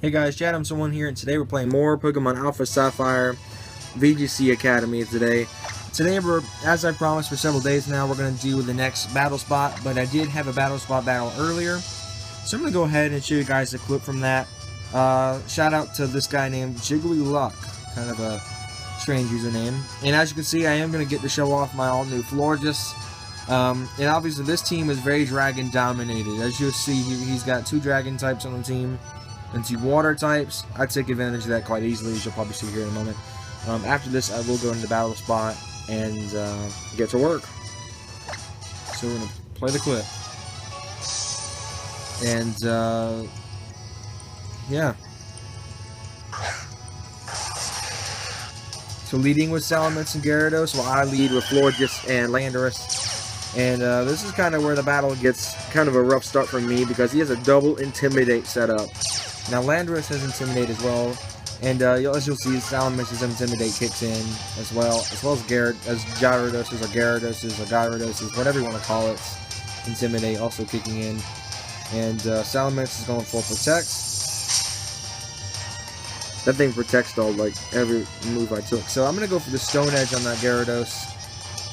Hey guys, Chad, I'm someone here, and today we're playing more Pokemon Alpha Sapphire VGC Academy today. Today, as I promised for several days now, we're going to do the next battle spot, but I did have a battle spot battle earlier, so I'm going to go ahead and show you guys a clip from that. Shout out to this guy named Jiggly Luck, kind of a strange username. And as you can see, I am going to get to show off my all-new Florges. And obviously this team is very dragon dominated. As you'll see, he's got 2 dragon types on the team and 2 water types. I take advantage of that quite easily, as you'll probably see here in a moment. After this, I will go into the battle spot and get to work. So we're going to play the clip. And yeah. So leading with Salamence and Gyarados, while I lead with Florges and Landorus. And this is kind of where the battle gets kind of a rough start for me, because he has a double Intimidate setup. Now Landorus has Intimidate as well, and as you'll see, Salamence's Intimidate kicks in as well as Gyarados or Gyarados, whatever you want to call it. Intimidate also kicking in, and Salamence is going full Protect. That thing protects all, like, every move I took. So I'm going to go for the Stone Edge on that Gyarados.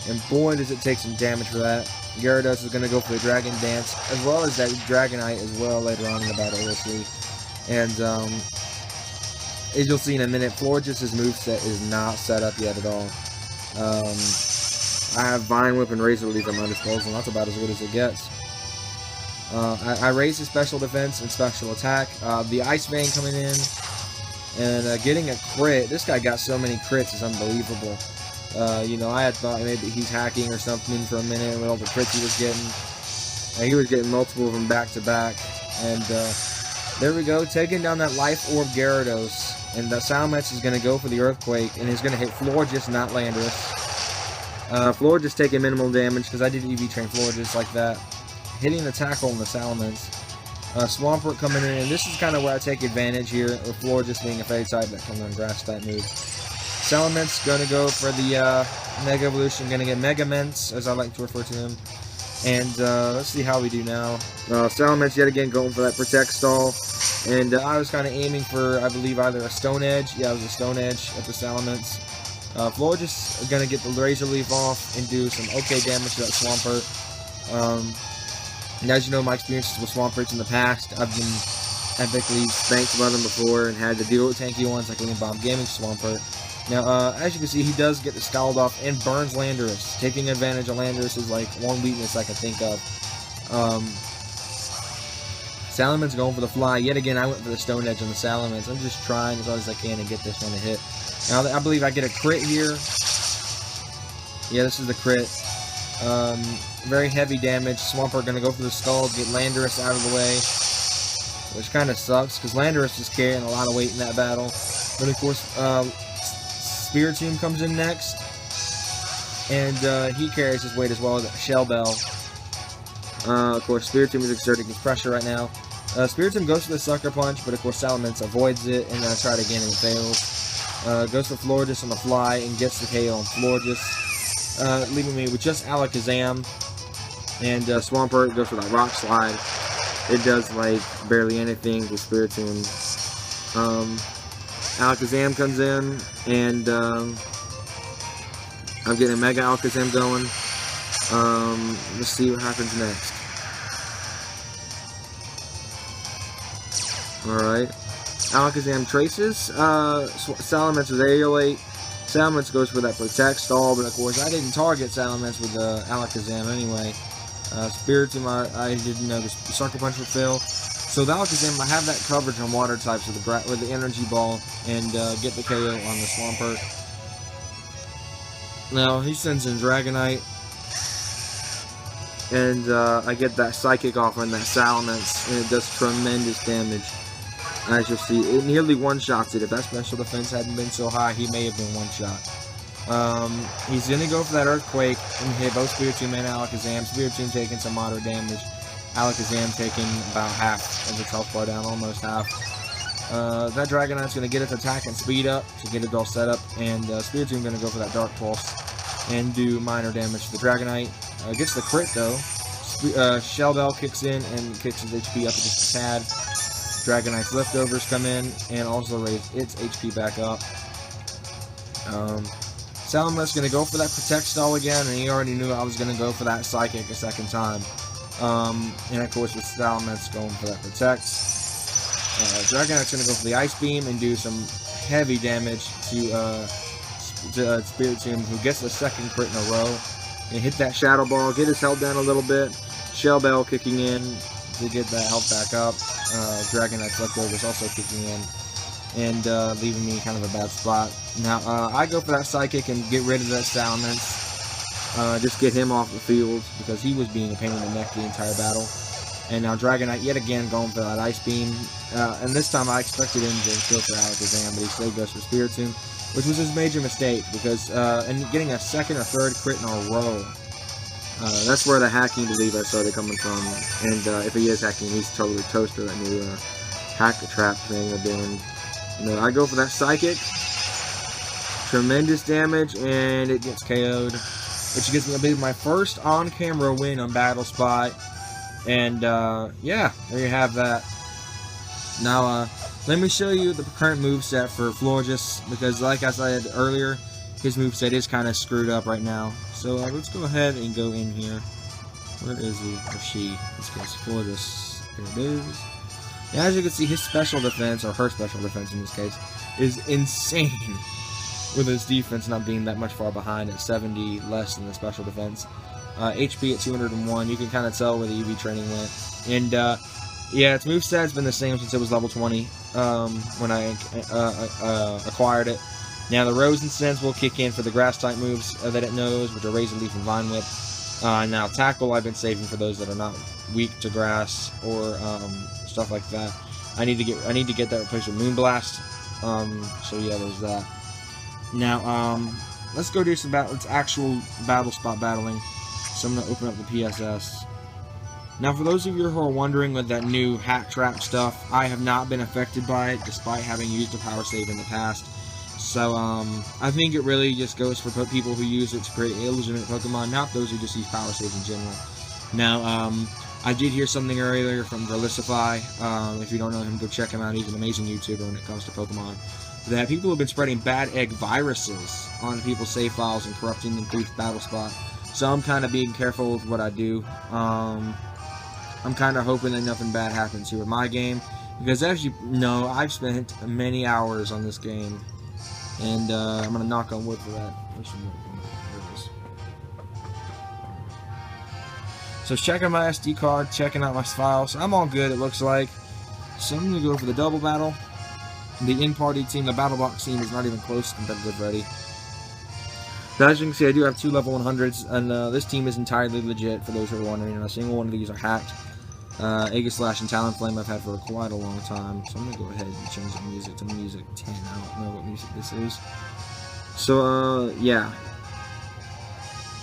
And boy, does it take some damage for that. Gyarados is going to go for the Dragon Dance, as well as that Dragonite as well later on in the battle, we'll see. And, as you'll see in a minute, Florges' moveset is not set up yet at all. I have Vine Whip and Razor Leaf at my disposal, and that's about as good as it gets. I raised his special defense and special attack. The Ice Vein coming in. And getting a crit. This guy got so many crits, it's unbelievable. You know, I had thought maybe he's hacking or something for a minute with all the crits he was getting. He was getting multiple of them back to back. And there we go, taking down that Life Orb Gyarados. And the Salamence is going to go for the Earthquake, and he's going to hit Florges, not Landorus. Florges taking minimal damage, because I did EV train Florges like that. Hitting the tackle on the Salamence. Swampert coming in, and this is kind of where I take advantage here, with Florges being a Fairy type that comes on Grass type move. Salamence going to go for the Mega Evolution, going to get Mega Ments, as I like to refer to him. And let's see how we do now. Salamence yet again going for that Protect stall. And I was kind of aiming for, I believe, either a Stone Edge. Yeah, it was a Stone Edge at the Salamence. Florges going to get the Razor Leaf off and do some okay damage to that Swampert. And as you know, my experiences with Swamperts in the past, I've been epically spanked by them before and had to deal with tanky ones like Lean Bomb Gaming Swampert. Now, as you can see, he does get the Scald off and burns Landorus. Taking advantage of Landorus is like one weakness I can think of. Salamence going for the Fly. Yet again, I went for the Stone Edge on the Salamence. I'm just trying as hard as I can to get this one to hit. Now, I believe I get a crit here. Yeah, this is the crit. Very heavy damage. Swampert going to go for the Skull, get Landorus out of the way, which kind of sucks, because Landorus is carrying a lot of weight in that battle. But of course, Spiritomb comes in next, and he carries his weight as well as Shell Bell. Of course, Spiritomb is exerting his pressure right now. Spiritomb goes for the Sucker Punch, but of course Salamence avoids it, and tries it again and it fails. Goes for Florges on the Fly and gets the KO on Florges, leaving me with just Alakazam. And Swampert goes for that Rock Slide. It does like barely anything to Spiritomb. Alakazam comes in, and I'm getting a Mega Alakazam going. Let's see what happens next. Alright. Alakazam traces. Salamence with Aeolate. Salamence goes for that Protect stall, but of course I didn't target Salamence with Alakazam anyway. Spiritomb, I didn't know the Sucker Punch would fail. So the Alakazam, I have that coverage on water types with the Energy Ball, and get the KO on the Swampert. Now he sends in Dragonite, and I get that Psychic off on that Salamence, and it does tremendous damage. As you'll see, it nearly one-shots it. If that special defense hadn't been so high, he may have been one-shot. He's going to go for that Earthquake and hit both Spiritomb and Alakazam. Spiritomb taking some moderate damage. Alakazam taking about half of the health bar down, almost half. That Dragonite's going to get its attack and speed up to get it all set up. And Spiritomb going to go for that Dark Pulse and do minor damage to the Dragonite. Gets the crit though. Shell Bell kicks in and kicks his HP up just a tad. Dragonite's leftovers come in and also raise its HP back up. Salamet's going to go for that Protect stall again, and he already knew I was going to go for that Psychic a second time. And of course with Salamet's going for that Protect. Dragonite's going to go for the Ice Beam and do some heavy damage to Spiritomb, who gets the second crit in a row. And hit that Shadow Ball, get his health down a little bit. Shell Bell kicking in to get that health back up. Dragonite's leftovers also kicking in. And leaving me kind of a bad spot. Now, I go for that Psychic and get rid of that Salamence. Just get him off the field, because he was being a pain in the neck the entire battle. And now Dragonite yet again going for that Ice Beam. And this time I expected him to go for Alakazam, but he still goes for Spiritomb, which was his major mistake, because and getting a second or third crit in a row. That's where the hacking believer started coming from. And if he is hacking, he's totally toast for that new hack trap thing they're doing. You know, I go for that Psychic. Tremendous damage, and it gets KO'd. Which gives me my first on-camera win on Battle Spot. And, yeah, there you have that. Now, let me show you the current moveset for Florges, because like I said earlier, his moveset is kind of screwed up right now. So, let's go ahead and go in here. Where is he? Or she? This guy's Florges. Here it is. Now, as you can see, his special defense, or her special defense in this case, is insane. With his defense not being that much far behind at 70 less than the special defense. HP at 201, you can kind of tell where the EV training went. And, yeah, its moveset's been the same since it was level 20 when I acquired it. Now, the Rose and Sense will kick in for the Grass-type moves that it knows, which are Razor Leaf and Vine Whip. Now, Tackle I've been saving for those that are not weak to Grass or stuff like that. I need to get that replaced with Moonblast. So, yeah, there's that. Now, let's go do some actual Battle Spot battling. So I'm going to open up the PSS. Now, for those of you who are wondering with that new hack trap stuff, I have not been affected by it, despite having used a power save in the past. So, I think it really just goes for people who use it to create illegitimate Pokemon, not those who just use power saves in general. Now, I did hear something earlier from Verlicify. If you don't know him, go check him out. He's an amazing YouTuber when it comes to Pokemon. That people have been spreading bad egg viruses on people's save files and corrupting them through Battle Spot. So I'm kind of being careful with what I do. I'm kind of hoping that nothing bad happens here with my game, because as you know, I've spent many hours on this game, and I'm gonna knock on wood for that. So checking my SD card, checking out my files. I'm all good, it looks like. So I'm gonna go for the double battle. The in-party team, the Battle Box team, is not even close to competitive ready. But as you can see, I do have 2 level 100s, and this team is entirely legit, for those who are wondering. Not a single one of these are hacked. Aegislash and Talonflame I've had for quite a long time, so I'm going to go ahead and change the music to music 10. I don't know what music this is. So, yeah.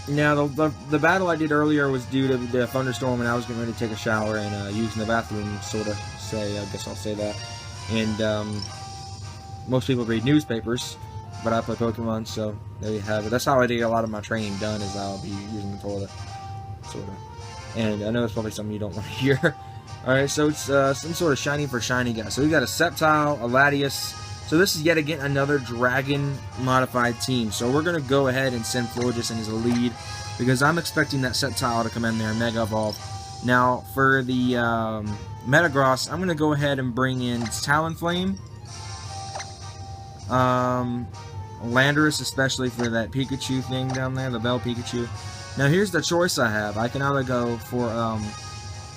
Now, the battle I did earlier was due to the thunderstorm, and I was getting ready to take a shower and using the bathroom, sort of, I guess I'll say that. And, most people read newspapers, but I play Pokemon, so there you have it. That's how I get a lot of my training done, is I'll be using the toilet, sort of. And I know it's probably something you don't want to hear. Alright, so it's some sort of shiny for shiny guy. So we got a Sceptile, a Latias. So this is yet again another Dragon modified team. So we're going to go ahead and send Florges in as a lead, because I'm expecting that Sceptile to come in there and Mega Evolve. Now, for the Metagross, I'm going to go ahead and bring in Talonflame. Landorus, especially for that Pikachu thing down there, the Bell Pikachu. Now here's the choice I have. I can either go for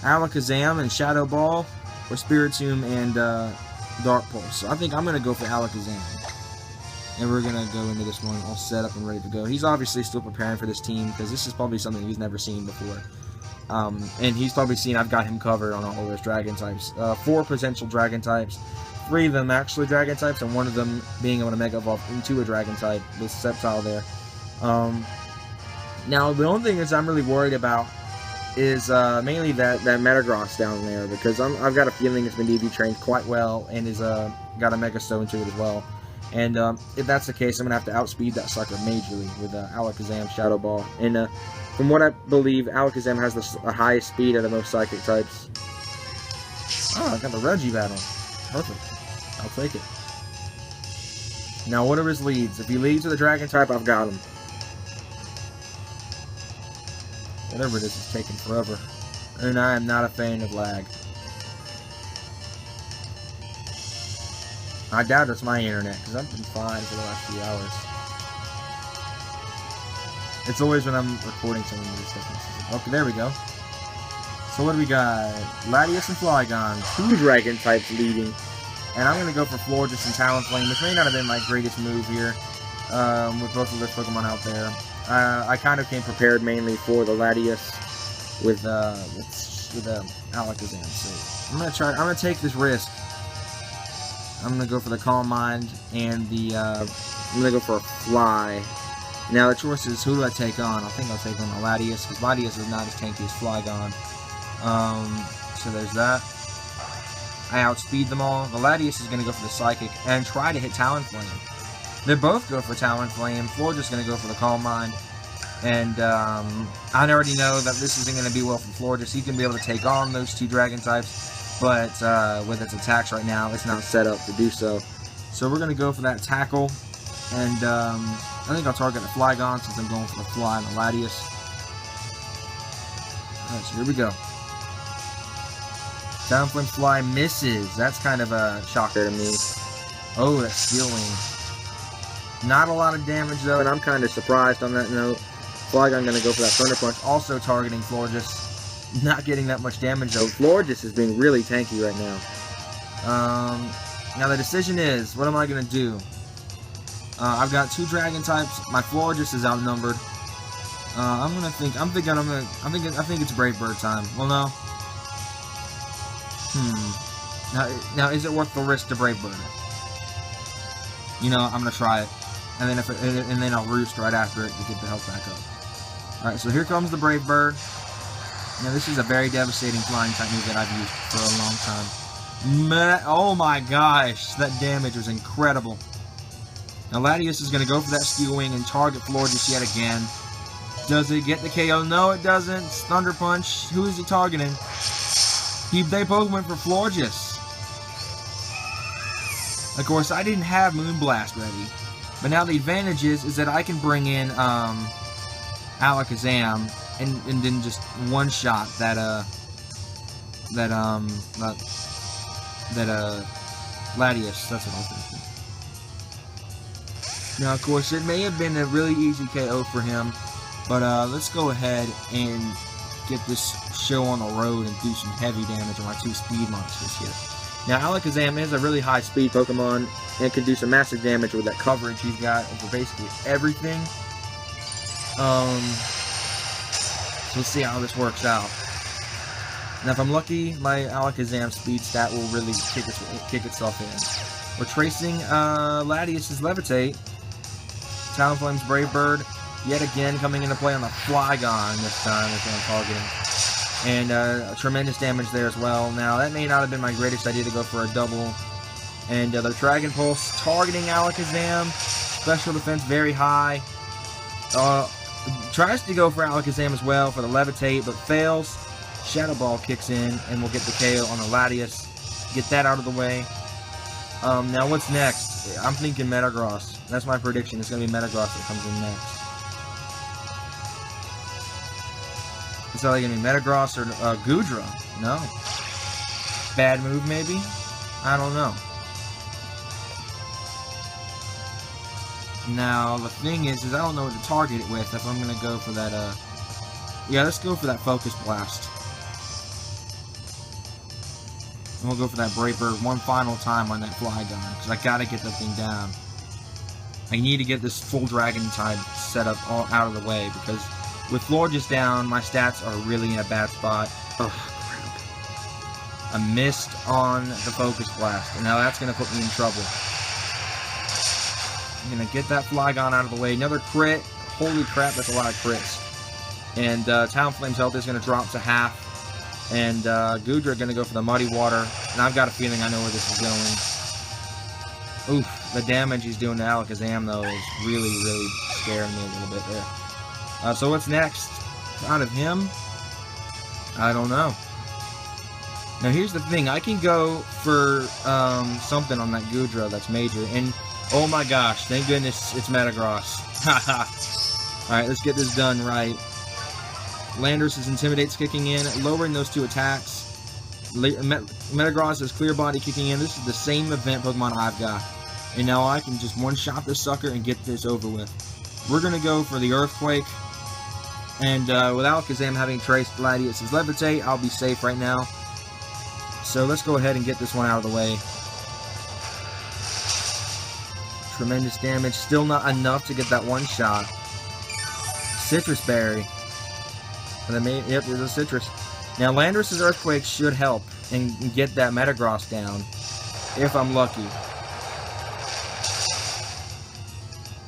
Alakazam and Shadow Ball, or Spiritomb and Dark Pulse. So I think I'm going to go for Alakazam. And we're going to go into this one all set up and ready to go. He's obviously still preparing for this team, because this is probably something he's never seen before. And he's probably seen I've got him covered on all those Dragon types. 4 potential Dragon types. 3 of them actually Dragon types, and 1 of them being able to Mega Evolve into a Dragon type with Sceptile there. Now, the only thing is I'm really worried about is mainly that Metagross down there, because I've got a feeling it's been DV trained quite well and is got a Mega Stone to it as well. And if that's the case, I'm going to have to outspeed that sucker majorly with Alakazam, Shadow Ball. And from what I believe, Alakazam has the highest speed out of most Psychic types. Oh, I got the Reggie battle. Perfect. I'll take it. Now, what are his leads? If he leads with a dragon type, I've got him. Whatever it is taking forever. And I am not a fan of lag. I doubt it's my internet, because I've been fine for the last few hours. It's always when I'm recording something that this doesn't. Okay, there we go. So what do we got? Latias and Flygon. 2 dragon types leading. And I'm going to go for Florges and Talonflame, which may not have been my greatest move here. With both of those Pokemon out there. I kind of came prepared mainly for the Latias with Alakazam. So I'm gonna take this risk. I'm gonna go for the Calm Mind and the I'm gonna go for a Fly. Now the choice is, who do I take on? I think I'll take on the Latias, because Latias is not as tanky as Flygon. So there's that. I outspeed them all. The Latias is gonna go for the Psychic and try to hit Talonflame. They both go for Talonflame. Florges is going to go for the Calm Mind. And I already know that this isn't going to be well for Florges. He's going to be able to take on those 2 dragon types. But with its attacks right now, it's not set up to do so. So we're going to go for that Tackle. And I think I'll target the Flygon since I'm going for the Fly and the Latias. Alright, so here we go. Talonflame Fly misses. That's kind of a shocker to me. Oh, that's Steel Wing. Not a lot of damage though, and I'm kind of surprised on that note. Flygon going to go for that Thunder Punch, also targeting Florges. Not getting that much damage though. Florges is being really tanky right now. Now the decision is, what am I going to do? I've got 2 dragon types. My Florges is outnumbered. I think it's Brave Bird time. Well, no. Now is it worth the risk to Brave Bird? You know, I'm gonna try it, and then I'll roost right after it to get the health back up. All right, so here comes the Brave Bird. Now this is a very devastating flying type move that I've used for a long time. Oh my gosh, that damage was incredible. Now Latias is gonna go for that Steel Wing and target Florges yet again. Does it get the KO? No, it doesn't. It's Thunder Punch. Who is he targeting? They both went for Florges. Of course, I didn't have Moonblast ready, but now the advantage is that I can bring in Alakazam and then just one-shot that Latias. That's what I was thinking. Now, of course, it may have been a really easy KO for him, but let's go ahead and get this show on the road and do some heavy damage on my 2 speed monsters here. Now, Alakazam is a really high-speed Pokemon and can do some massive damage with that coverage he's got over basically everything. So let's see how this works out. Now, if I'm lucky, my Alakazam speed stat will really kick itself in. We're tracing Latias' Levitate. Talonflame's Brave Bird, yet again coming into play on the Flygon this time, is what I'm targeting. And tremendous damage there as well. Now, that may not have been my greatest idea to go for a double. And the Dragon Pulse targeting Alakazam. Special defense very high. Tries to go for Alakazam as well for the Levitate, but fails. Shadow Ball kicks in, and we'll get the KO on the Latias. Get that out of the way. Now, what's next? I'm thinking Metagross. That's my prediction. It's going to be Metagross that comes in next. It's either going to be Metagross or Goodra. No. Bad move, maybe? I don't know. Now, the thing is I don't know what to target it with if I'm going to go for that, yeah, let's go for that Focus Blast. And we'll go for that Brave Bird one final time on that Flygon, because I got to get that thing down. I need to get this full Dragon type set up all out of the way, because with Florges down, my stats are really in a bad spot. Oh, crap. I missed on the Focus Blast, and now that's going to put me in trouble. I'm going to get that Flygon out of the way. Another crit. Holy crap, that's a lot of crits. And Talonflame's health is going to drop to half. And Goodra going to go for the Muddy Water. And I've got a feeling I know where this is going. Oof, the damage he's doing to Alakazam, though, is really, really scaring me a little bit there. So what's next? Out of him? I don't know. Now here's the thing, I can go for something on that Goodra that's major, and oh my gosh, thank goodness it's Metagross. Haha. Alright, let's get this done right. Landorus's Intimidate's kicking in, lowering those 2 attacks. Metagross' Clear Body kicking in. This is the same event Pokemon I've got. And now I can just one-shot this sucker and get this over with. We're going to go for the Earthquake. And with Alakazam having traced Gladius's Levitate, I'll be safe right now. So let's go ahead and get this one out of the way. Tremendous damage. Still not enough to get that one shot. Citrus Berry. Yep, there's a Citrus. Now Landorus's Earthquake should help and get that Metagross down. If I'm lucky.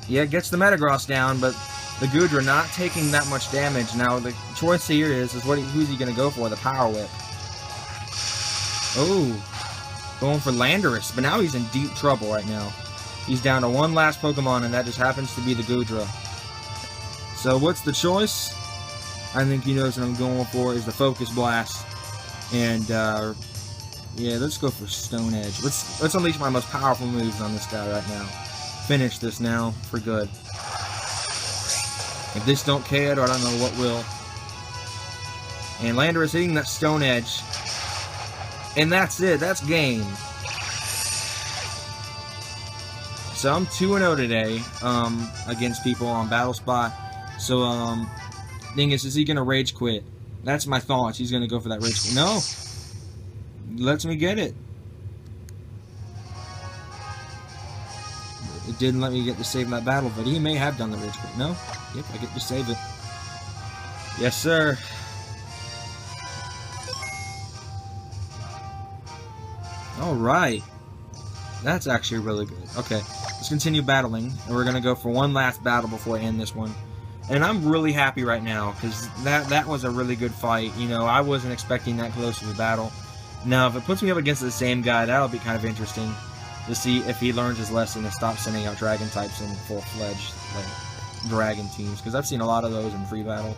Yeah, it gets the Metagross down, but the Goodra not taking that much damage. Now the choice here is who's he going to go for? The Power Whip. Oh, going for Landorus, but now he's in deep trouble right now. He's down to one last Pokemon, and that just happens to be the Goodra. So what's the choice? I think he knows what I'm going for is the Focus Blast. And yeah, let's go for Stone Edge. Let's unleash my most powerful moves on this guy right now. Finish this now for good. If this don't KO, I don't know what will. And Landorus hitting that Stone Edge. And that's it. That's game. So I'm 2-0 today against people on Battle Spot. So thing is he gonna Rage Quit? That's my thoughts. He's gonna go for that Rage Quit. No, lets me get it. It didn't let me get to save that battle, but he may have done the Rage Quit. No, yep, I get to save it. Yes, sir. All right, that's actually really good. Okay, let's continue battling, and we're gonna go for one last battle before I end this one. And I'm really happy right now, because that was a really good fight. You know, I wasn't expecting that close of a battle. Now, if it puts me up against the same guy, that'll be kind of interesting to see if he learns his lesson and stops sending out Dragon types in full-fledged, like, Dragon teams. Because I've seen a lot of those in free battle.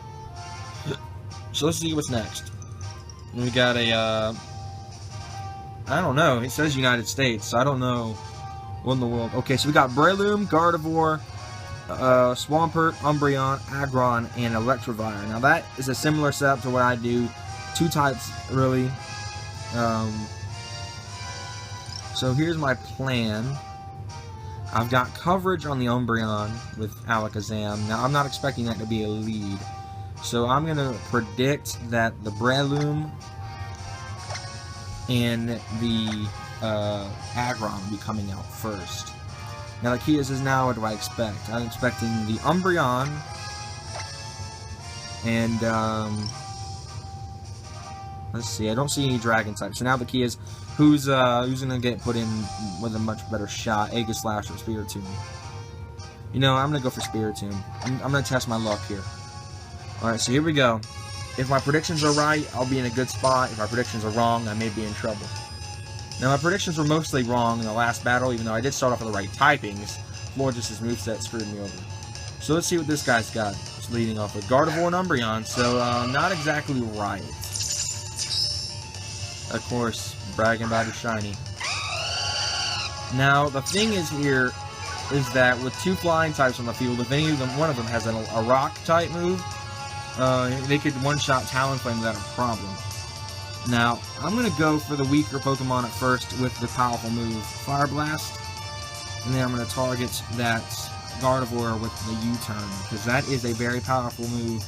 So let's see what's next. We got a, I don't know. It says United States, so I don't know what in the world. Okay, so we got Breloom, Gardevoir, Swampert, Umbreon, Aggron, and Electivire. Now that is a similar setup to what I do. 2 types, really. So here's my plan. I've got coverage on the Umbreon with Alakazam. Now I'm not expecting that to be a lead. So I'm going to predict that the Breloom and the Aggron will be coming out first. Now the key is now what do I expect? I'm expecting the Umbreon and let's see, I don't see any Dragon types. So now the key is who's gonna get put in with a much better shot, Aegislash or Spiritomb. You know, I'm gonna go for Spiritomb. I'm gonna test my luck here. Alright, so here we go. If my predictions are right, I'll be in a good spot. If my predictions are wrong, I may be in trouble. Now, my predictions were mostly wrong in the last battle, even though I did start off with the right typings. Florges' moveset screwed me over. So let's see what this guy's got. It's leading off with Gardevoir and Umbreon, so not exactly right. Of course, bragging about his shiny. Now, the thing is here is that with 2 flying types on the field, if any of them, one of them has a rock type move, they could one-shot Talonflame without a problem. Now, I'm going to go for the weaker Pokemon at first with the powerful move Fire Blast. And then I'm going to target that Gardevoir with the U-turn, because that is a very powerful move.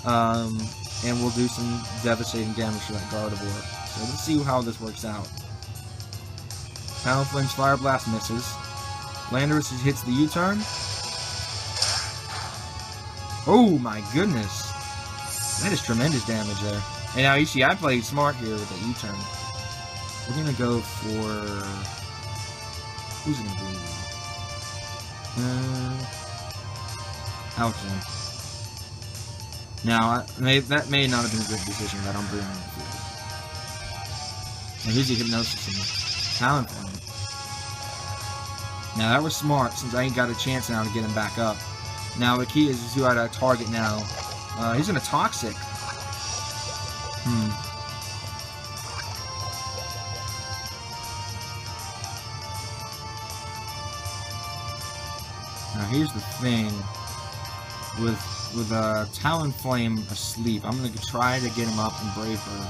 And we'll do some devastating damage to that Gardevoir. So let's see how this works out. Talonflame's Fire Blast misses. Landorus hits the U-turn. Oh my goodness. That is tremendous damage there. And now you see I played smart here with the U-turn. We're going to go for... Who's it going to be? Alakazam. Now, that may not have been a good decision that I'm bringing on the field. And here's the Hypnosis in Talonflame. Now that was smart since I ain't got a chance now to get him back up. Now the key is who I target now. He's gonna Toxic. Now here's the thing. With Talonflame asleep, I'm going to try to get him up in Brave Bird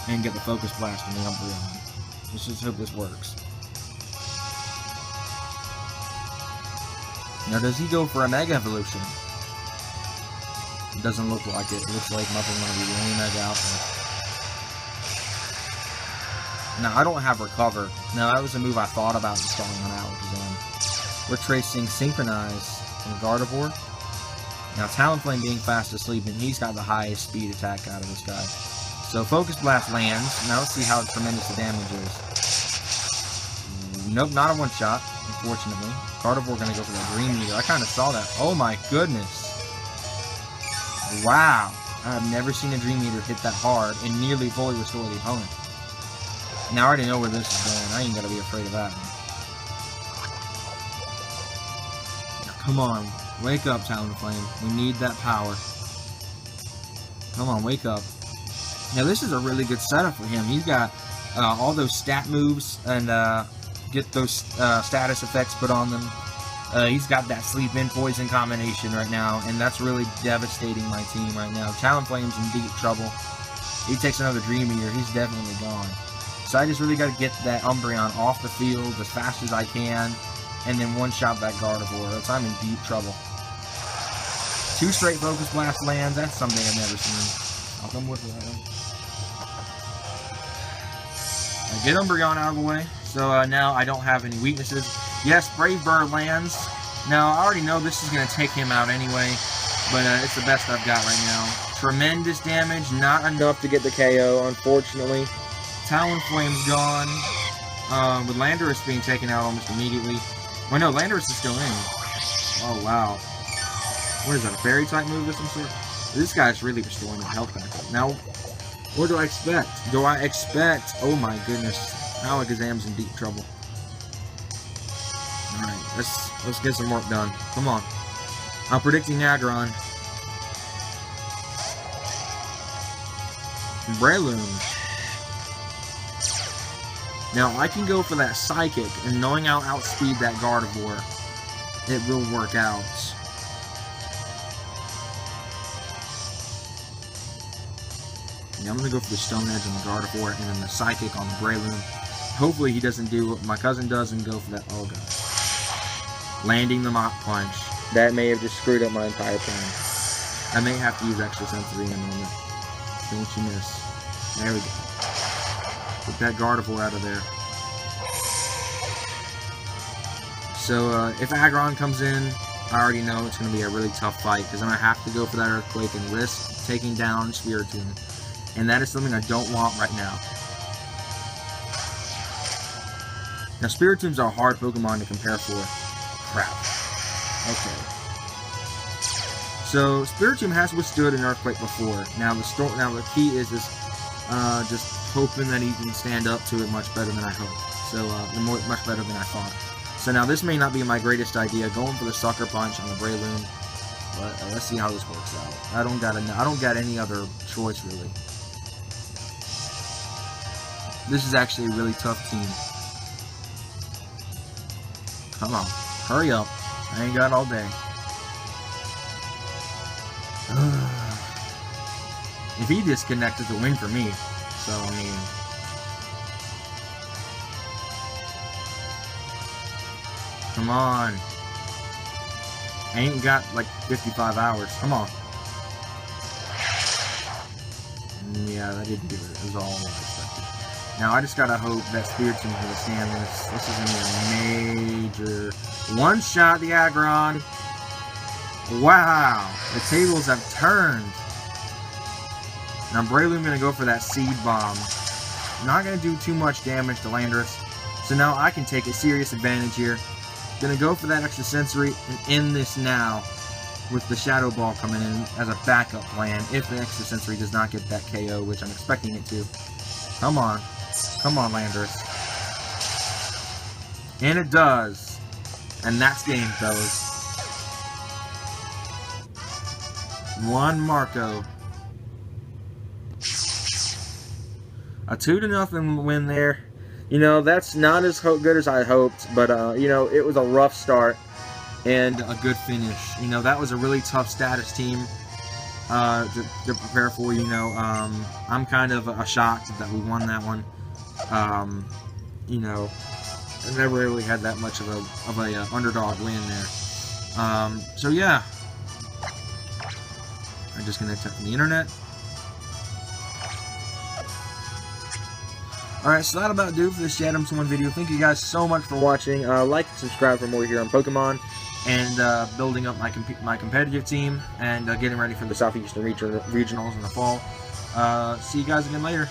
and get the Focus Blast on the Umbreon. Let's just hope this works. Now, does he go for a Mega Evolution? It doesn't look like it. It looks like Muffin going to be the only Mega out there. Now, I don't have Recover. Now, that was a move I thought about installing on Alakazam. We're tracing Synchronize from Gardevoir. Now, Talonflame being fast asleep, and he's got the highest speed attack out of this guy. So, Focus Blast lands. Now, let's see how tremendous the damage is. Nope, not a one-shot, unfortunately. Gardevoir going to go for that Dream Eater. I kind of saw that. Oh, my goodness. Wow. I've never seen a Dream Eater hit that hard and nearly fully restore the opponent. Now, I already know where this is going. I ain't got to be afraid of that. Now, come on. Wake up, Talonflame. We need that power. Come on, wake up. Now, this is a really good setup for him. He's got all those stat moves and get those status effects put on them. He's got that Sleep-In Poison combination right now, and that's really devastating my team right now. Talonflame's in deep trouble. He takes another Dream Eater. He's definitely gone. So I just really got to get that Umbreon off the field as fast as I can, and then one-shot that Gardevoir. I'm in deep trouble. 2 straight Focus Blast lands. That's something I've never seen. I'll come with that one. I get Umbreon out of the way. So now I don't have any weaknesses. Yes, Brave Bird lands. Now, I already know this is going to take him out anyway, but it's the best I've got right now. Tremendous damage, not enough to get the KO, unfortunately. Talonflame's gone, with Landorus being taken out almost immediately. Well, no, Landorus is still in. Oh, wow. What is that, a Fairy-type move of some sort? This guy's really restoring the health back up. Now, what do I expect? Do I expect... Oh, my goodness. Alakazam's in deep trouble. Alright, let's get some work done. Come on. I'm predicting Aggron. Breloom. Now, I can go for that Psychic, and knowing I'll outspeed that Gardevoir, it will work out. Yeah, I'm going to go for the Stone Edge on the Gardevoir, and then the Psychic on the Breloom. Hopefully he doesn't do what my cousin does and go for that. Oh, God. Landing the Mach Punch. That may have just screwed up my entire plan. I may have to use Extra Sensory in a moment. Don't you miss. There we go. Get that Gardevoir out of there. So, if Aggron comes in, I already know it's going to be a really tough fight, because then I have to go for that Earthquake and risk taking down Spiritomb. And that is something I don't want right now. Now, Spiritombs are a hard Pokemon to compare for. Crap. Okay. So, Spiritomb has withstood an Earthquake before. Now, the key is just hoping that he can stand up to it much better than I hope. So, much better than I thought. So now, this may not be my greatest idea, going for the Sucker Punch on the Breloom. But let's see how this works out. I don't got any other choice, really. This is actually a really tough team. Come on. Hurry up. I ain't got all day. If he disconnected, the win for me. So, I mean... Come on. I ain't got, like, 55 hours. Come on. Yeah, that didn't do it. It was all I expected. Now, I just gotta hope that Spiritomb is gonna stand this. This is gonna be a major... One shot, the Aggron. Wow. The tables have turned. Now, Breloom gonna go for that Seed Bomb. Not gonna do too much damage to Landorus. So now I can take a serious advantage here. Gonna go for that Extra Sensory and end this now with the Shadow Ball coming in as a backup plan if the Extra Sensory does not get that KO, which I'm expecting it to. Come on. Come on, Landorus. And it does. And that's game, fellas. One Marco. A 2-0 win there. You know, that's not as good as I hoped, but, you know, it was a rough start. and a good finish. You know, that was a really tough status team to prepare for. You know, I'm kind of shocked that we won that one. You know, I never really had that much of a underdog win there. So yeah, I'm just gonna tap the internet. Alright, so that'll about do for this Adams 1 video. Thank you guys so much for watching. Like and subscribe for more here on Pokemon, and building up my competitive team, and getting ready for the Southeastern Regionals in the fall. See you guys again later.